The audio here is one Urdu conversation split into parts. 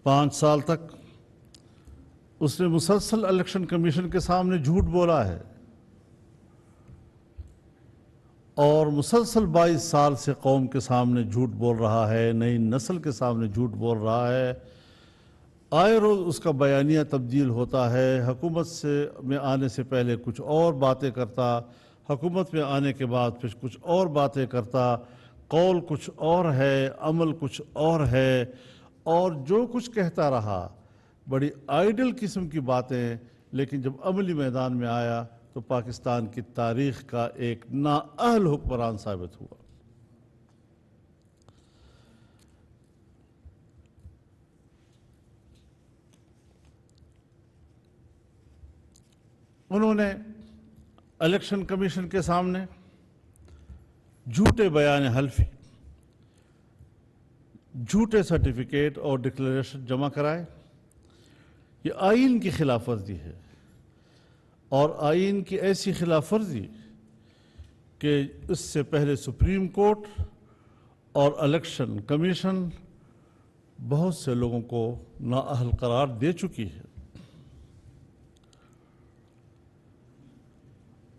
5 سال تک اس نے مسلسل الیکشن کمیشن کے سامنے جھوٹ بولا ہے اور مسلسل 22 سال سے قوم کے سامنے جھوٹ بول رہا ہے، نئی نسل کے سامنے جھوٹ بول رہا ہے۔ آئے روز اس کا بیانیہ تبدیل ہوتا ہے، حکومت میں آنے سے پہلے کچھ اور باتیں کرتا، حکومت میں آنے کے بعد پھر کچھ اور باتیں کرتا، قول کچھ اور ہے، عمل کچھ اور ہے، اور جو کچھ کہتا رہا بڑی آئیڈل قسم کی باتیں، لیکن جب عملی میدان میں آیا تو پاکستان کی تاریخ کا ایک نااہل حکمران ثابت ہوا۔ انہوں نے الیکشن کمیشن کے سامنے جھوٹے بیان حلفی، جھوٹے سرٹیفکیٹ اور ڈکلیریشن جمع کرائے۔ یہ آئین کی خلاف ورزی ہے، اور آئین کی ایسی خلاف ورزی کہ اس سے پہلے سپریم کورٹ اور الیکشن کمیشن بہت سے لوگوں کو نااہل قرار دے چکی ہے۔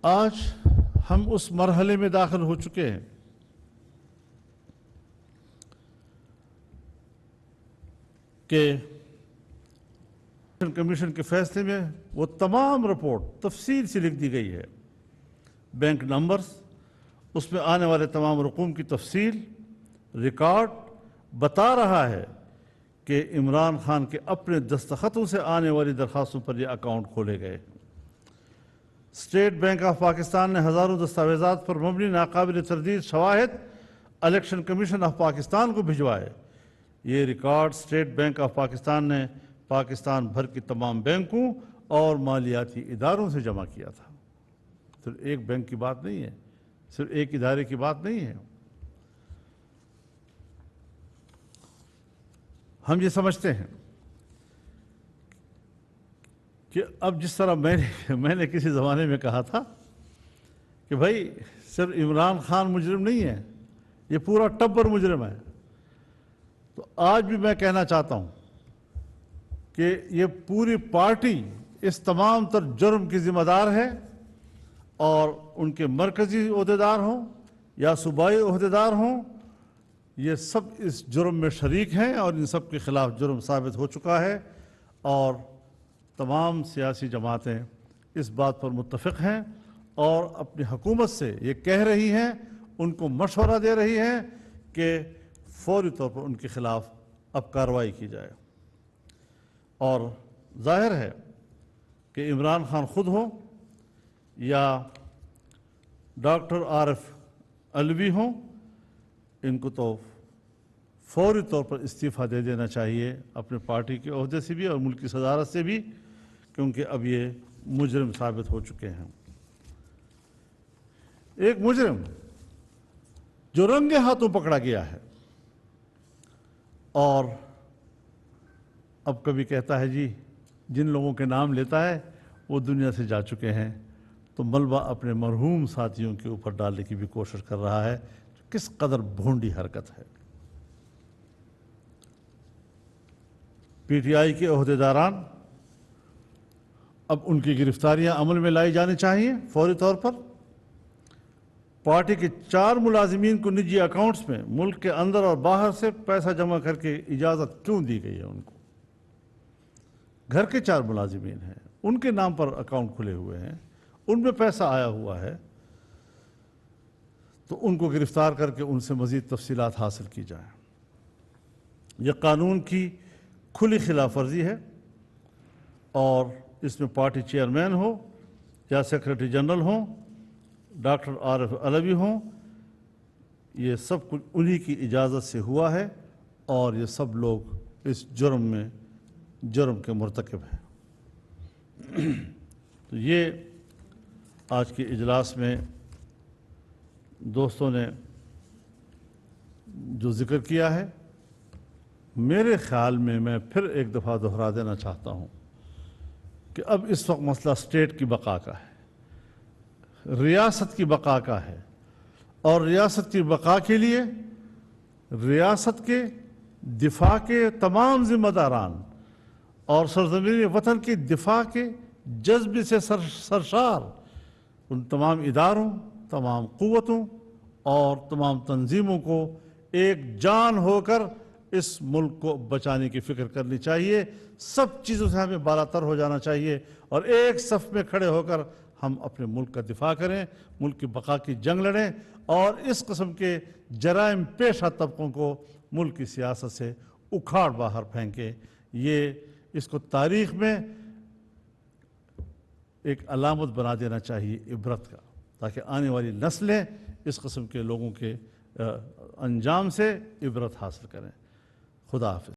آج ہم اس مرحلے میں داخل ہو چکے ہیں کہ الیکشن کمیشن کے فیصلے میں وہ تمام رپورٹ تفصیل سے لکھ دی گئی ہے، بینک نمبرز، اس میں آنے والے تمام رقوم کی تفصیل، ریکارڈ بتا رہا ہے کہ عمران خان کے اپنے دستخطوں سے آنے والی درخواستوں پر یہ اکاؤنٹ کھولے گئے۔ اسٹیٹ بینک آف پاکستان نے ہزاروں دستاویزات پر مبنی ناقابل تردید شواہد الیکشن کمیشن آف پاکستان کو بھجوائے۔ یہ record state bank of Pakistan نے پاکستان بھر کی تمام بینکوں اور مالیاتی اداروں سے جمع کیا تھا۔ صرف ایک بینک کی بات نہیں ہے، صرف ایک ادارے کی بات نہیں ہے۔ ہم یہ سمجھتے ہیں کہ اب جس طرح میں نے کسی زمانے میں کہا تھا کہ بھائی صرف عمران خان مجرم نہیں ہے، یہ پورا ٹبر مجرم ہے، تو آج بھی میں کہنا چاہتا ہوں کہ یہ پوری پارٹی اس تمام تر جرم کی ذمہ دار ہے، اور ان کے مرکزی عہدیدار ہوں یا صوبائی عہدیدار ہوں، یہ سب اس جرم میں شریک ہیں، اور ان سب کے خلاف جرم ثابت ہو چکا ہے، اور تمام سیاسی جماعتیں اس بات پر متفق ہیں اور اپنی حکومت سے یہ کہہ رہی ہیں، ان کو مشورہ دے رہی ہیں کہ فوری طور پر ان کے خلاف اب کارروائی کی جائے۔ اور ظاہر ہے کہ عمران خان خود ہو یا ڈاکٹر عارف علوی ہوں، ان کو تو فوری طور پر استعفیٰ دے دینا چاہیے اپنے پارٹی کے عہدے سے بھی اور ملک کی صدارت سے بھی، کیونکہ اب یہ مجرم ثابت ہو چکے ہیں۔ ایک مجرم جو رنگے ہاتھوں پکڑا گیا ہے اور اب کبھی کہتا ہے جی جن لوگوں کے نام لیتا ہے وہ دنیا سے جا چکے ہیں، تو ملبہ اپنے مرحوم ساتھیوں کے اوپر ڈالنے کی بھی کوشش کر رہا ہے۔ کس قدر بھونڈی حرکت ہے۔ پی ٹی آئی کے عہدیداران، اب ان کی گرفتاریاں عمل میں لائی جانی چاہیے فوری طور پر۔ پارٹی کے 4 ملازمین کو نجی اکاؤنٹس میں ملک کے اندر اور باہر سے پیسہ جمع کر کے اجازت کیوں دی گئی ہے ان کو؟ گھر کے 4 ملازمین ہیں، ان کے نام پر اکاؤنٹ کھلے ہوئے ہیں، ان میں پیسہ آیا ہوا ہے، تو ان کو گرفتار کر کے ان سے مزید تفصیلات حاصل کی جائیں۔ یہ قانون کی کھلی خلاف ورزی ہے، اور اس میں پارٹی چیئرمین ہو یا سیکریٹری جنرل ہوں، ڈاکٹر عارف علوی ہوں، یہ سب کچھ انہی کی اجازت سے ہوا ہے، اور یہ سب لوگ اس جرم کے مرتکب ہیں۔ تو یہ آج کے اجلاس میں دوستوں نے جو ذکر کیا ہے، میرے خیال میں پھر ایک دفعہ دہرا دینا چاہتا ہوں کہ اب اس وقت مسئلہ اسٹیٹ کی بقا کا ہے، ریاست کی بقا کا ہے، اور ریاست کی بقا کے لیے ریاست کے دفاع کے تمام ذمہ داران اور سرزمین وطن کے دفاع کے جذبے سے سرشار ان تمام اداروں، تمام قوتوں اور تمام تنظیموں کو ایک جان ہو کر اس ملک کو بچانے کی فکر کرنی چاہیے. سب چیزوں سے ہمیں بالاتر ہو جانا چاہیے اور ایک صف میں کھڑے ہو کر ہم اپنے ملک کا دفاع کریں، ملک کی بقا کی جنگ لڑیں اور اس قسم کے جرائم پیشہ طبقوں کو ملک کی سیاست سے اکھاڑ باہر پھینکیں. یہ اس کو تاریخ میں ایک علامت بنا دینا چاہیے عبرت کا، تاکہ آنے والی نسلیں اس قسم کے لوگوں کے انجام سے عبرت حاصل کریں. خدا حافظ.